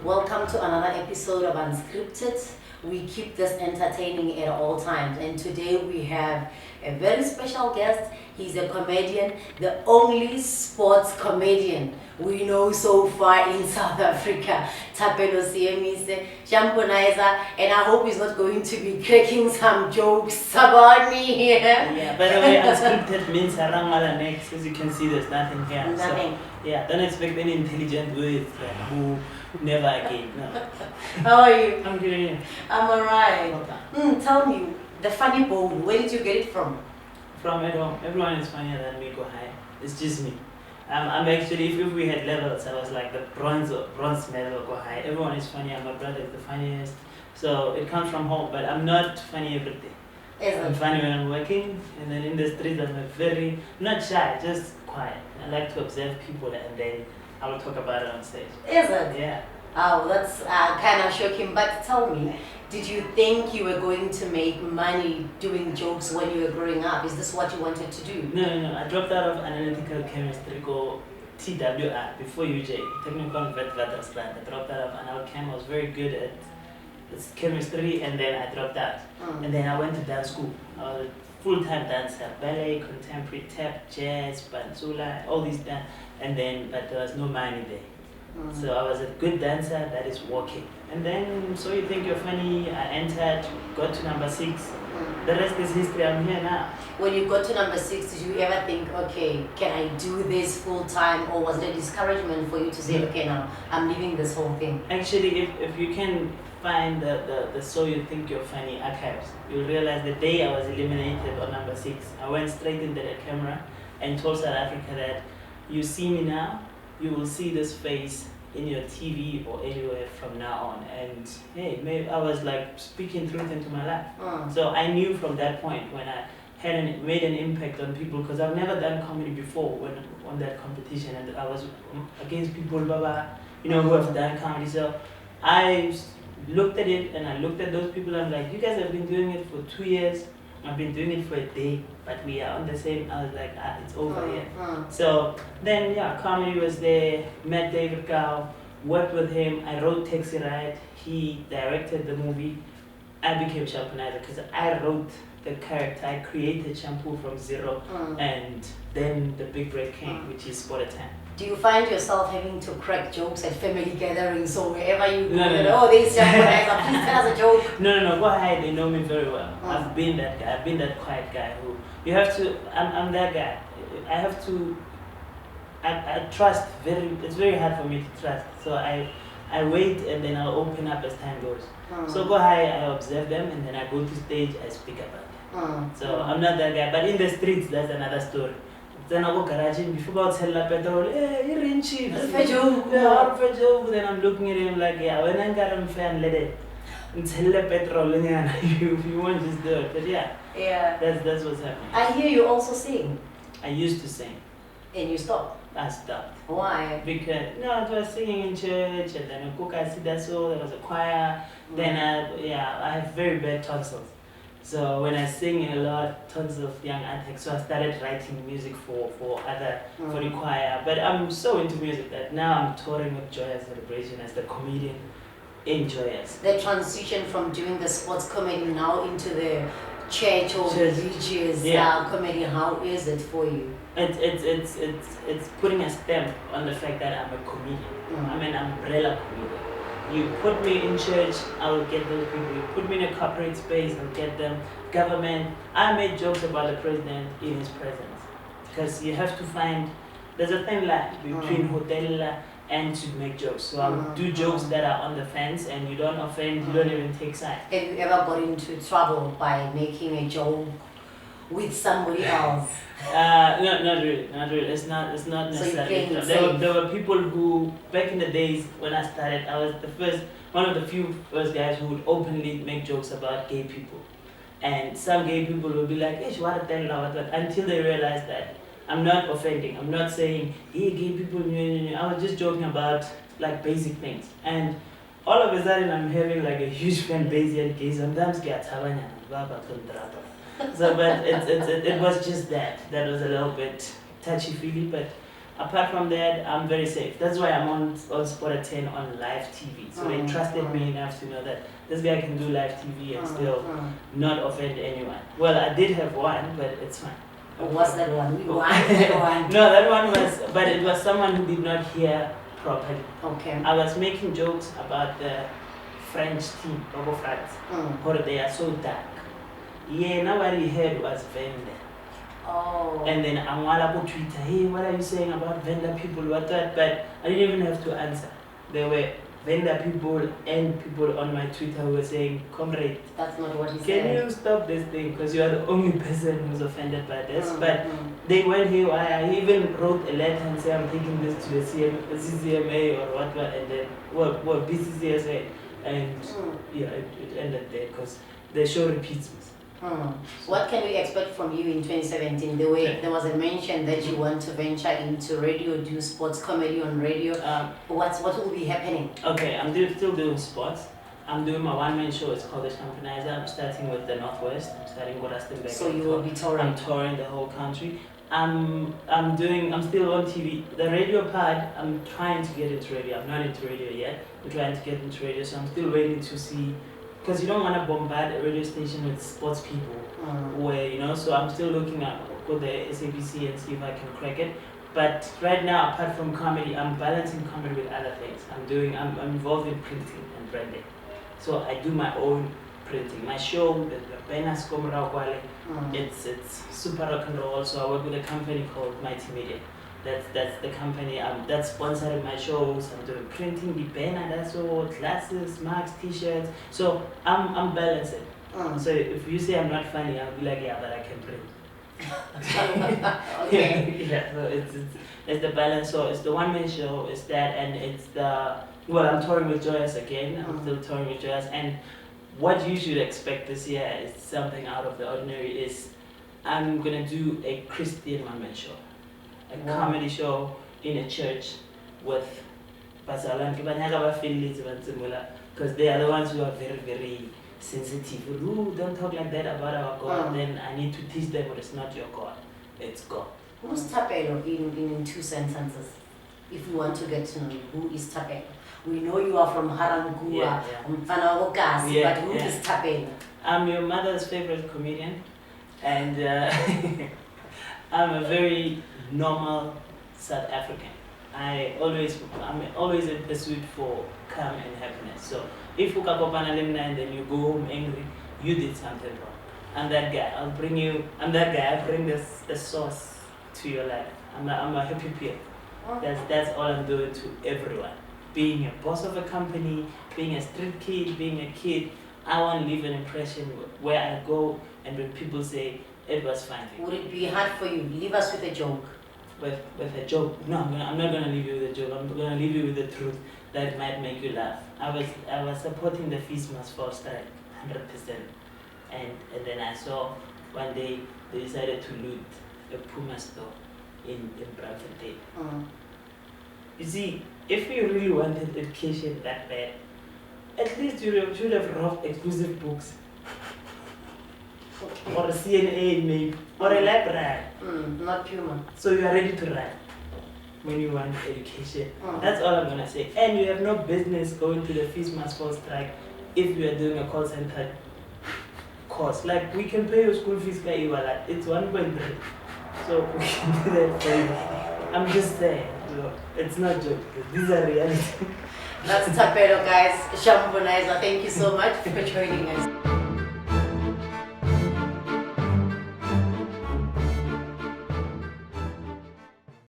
Welcome to another episode of Unscripted. We keep this entertaining at all times, and today we have a very special guest. He's a comedian, the only sports comedian we know so far in South Africa. Shampooniser, and I hope he's not going to be cracking some jokes about me here. Yeah, by the way, unscripted means Haramala next. As you can see, there's nothing here. Nothing. So, yeah, don't expect any intelligent words like who, never again. No. How are you? I'm doing. I'm alright. Okay. Tell me, the funny bone, where did you get it from? From at home, everyone is funnier than me. Go high. It's just me. I'm actually, if we had levels, I was like the bronze medal go high. Everyone is funnier. My brother is the funniest. So it comes from home, but I'm not funny every day. I'm funny when I'm working, and then in the streets I'm not shy, just quiet. I like to observe people, and then I will talk about it on stage. Is it? Yeah. Oh, that's kind of shocking. But tell me, did you think you were going to make money doing jokes when you were growing up? Is this what you wanted to do? No. I dropped out of analytical chemistry, go TWR, before UJ, technical vet strand. I dropped out of anal chem. I was very good at chemistry, and then I dropped out. And then I went to dance school. I was a full-time dancer, ballet, contemporary, tap, jazz, banzula, all these dance. And then, but there was no money there. So I was a good dancer that is walking. And then, so you think you're funny, I entered, got to number 6. The rest is history, I'm here now. When you got to number 6, did you ever think, okay, can I do this full time? Or was it a discouragement for you to say, okay, now I'm leaving this whole thing? Actually, if you can find the So You Think You're Funny archives, you'll realize the day I was eliminated on number 6, I went straight into the camera and told South Africa that you see me now, you will see this face in your TV or anywhere from now on. And hey, maybe I was like speaking truth into my life. So I knew from that point when I had made an impact on people, because I've never done comedy before when on that competition, and I was against people, who have done comedy. So I looked at it, and I looked at those people, and I'm like, you guys have been doing it for 2 years. I've been doing it for a day, but we are on the same. I was like, it's over here. So then, comedy was there. Met David Gow, worked with him. I wrote Taxi Ride. He directed the movie. I became Shampooniser because I wrote the character. I created shampoo from zero, and then the big break came, which is Sport Time. Do you find yourself having to crack jokes at family gatherings or wherever you go? No. Oh, this Shampooniser, please tell us a joke. No, go ahead. They know me very well. I've been that guy. I've been that quiet guy who you have to. I'm that guy. I have to. I trust it's very hard for me to trust. So I wait, and then I'll open up as time goes. So go ahead. I observe them, and then I go to stage. I speak about them. So I'm not that guy. But in the streets, that's another story. Then I go garage before I tell the petrol, you're in cheap. Then I'm looking at him like, when I got him fair and let it. Tell the petrol, if you want, just do it. But that's what's happening. I hear you also sing. I used to sing. And you stopped. I stopped. Why? Because I was singing in church, and then there was a choir. Then I have very bad tonsils. So when I sing a lot, tons of young antics, so I started writing music for the choir. But I'm so into music that now I'm touring with Joyous Celebration as the comedian in Joyous. The transition from doing the sports comedy now into the church or religious comedy, how is it for you? It's putting a stamp on the fact that I'm a comedian. I'm an umbrella comedian. You put me in church, I will get those people. You put me in a corporate space, I'll get them. Government, I made jokes about the president in his presence. Because you have to find, there's a thin line between hotel and to make jokes. So I'll do jokes that are on the fence, and you don't offend, you don't even take sides. Have you ever got into trouble by making a joke with somebody else? No, not really. It's not necessarily. So there were people who, back in the days when I started, I was one of the few first guys who would openly make jokes about gay people. And some gay people would be like, until they realized that I'm not offending. I'm not saying, hey, gay people, I was just joking about like basic things. And all of a sudden I'm having like a huge fan base and gay. Sometimes so, but it was just that was a little bit touchy-feely, but Apart from that, I'm very safe. That's why I'm on Sport at 10 on live TV. So they trusted me enough to know that this guy can do live TV and still not offend anyone. Well, I did have one, but it's fine. What's that one? That one. No, that one was, but it was someone who did not hear properly. Okay. I was making jokes about the French team, Logo France, how they are so dark. Yeah, nobody heard was Venda. Oh. And then I'm all about Twitter, hey, what are you saying about vendor people, what that? But I didn't even have to answer. There were vendor people and people on my Twitter who were saying, comrade, that's not what he can said. you stop this thing? Because you are the only person who's offended by this. But they went here, I even wrote a letter and said, I'm taking this to the CCMA or whatever, and then, well, BCCSA. And yeah, it ended there because the show repeats. What can we expect from you in 2017? The way there was a mention that you want to venture into radio, do sports comedy on radio. What will be happening? Okay, I'm still doing sports. I'm doing my one-man show. It's called the Shampooniser. I'm starting with the Northwest. I'm starting with Rustenburg. So you will be touring? I'm touring the whole country. I'm still on TV. The radio part, I'm trying to get into radio. I'm not into radio yet. I'm trying to get into radio, so I'm still waiting to see. Because you don't want to bombard a radio station with sports people, where, you know, so I'm still looking at go the SABC and see if I can crack it. But right now, apart from comedy, I'm balancing comedy with other things. I'm involved in printing and branding. So I do my own printing. My show, the banners come it's super rock and roll. So I work with a company called Mighty Media. That's the company that's sponsoring my shows. I'm doing printing, the banner, that's all, glasses, mugs, t-shirts. So I'm balancing. So if you say I'm not funny, I'll be like, yeah, but I can print. Okay. Yeah, so it's the balance. So it's the one-man show, it's that, and it's I'm touring with Joyous again. I'm still touring with Joyous, and what you should expect this year is something out of the ordinary. Is I'm gonna do a Christian one-man show. A comedy show in a church with Basalan because they are the ones who are very, very sensitive. Ooh, don't talk like that about our God. Then I need to teach them, but it's not your God, it's God. Who's Tapelo in 2 sentences? If you want to get to know you, who is Tapelo? We know you are from Harangua, but who is Tapelo? I'm your mother's favorite comedian, and I'm a very normal South African. I'm always in pursuit for calm and happiness. So if you come and then you go home angry, you did something wrong. I'm that guy. I'm that guy. I bring the sauce to your life. I'm a happy peer. That's all I'm doing to everyone. Being a boss of a company, being a street kid, being a kid, I want to leave an impression where I go and when people say it was fine. Would it be hard for you? Leave us with a joke. With a joke? No, I'm not gonna leave you with a joke. I'm gonna leave you with the truth that might make you laugh. I was supporting the Fees Must Fall strike 100%, and then I saw one day they decided to loot a Puma store in Braamfontein. You see, if you really wanted education that bad, at least you should have robbed exclusive books. Okay. Or a CNA maybe, or a library. Not Puma. So you are ready to run when you want education. That's all I'm gonna say. And you have no business going to the Fees Must Fall strike if you are doing a call center course. Like, we can pay your school fees, it's 1.3. So we can do that for you. I'm just saying, it's not joke. These are reality. That's Tapelo, guys. Shampooniser, thank you so much for joining us.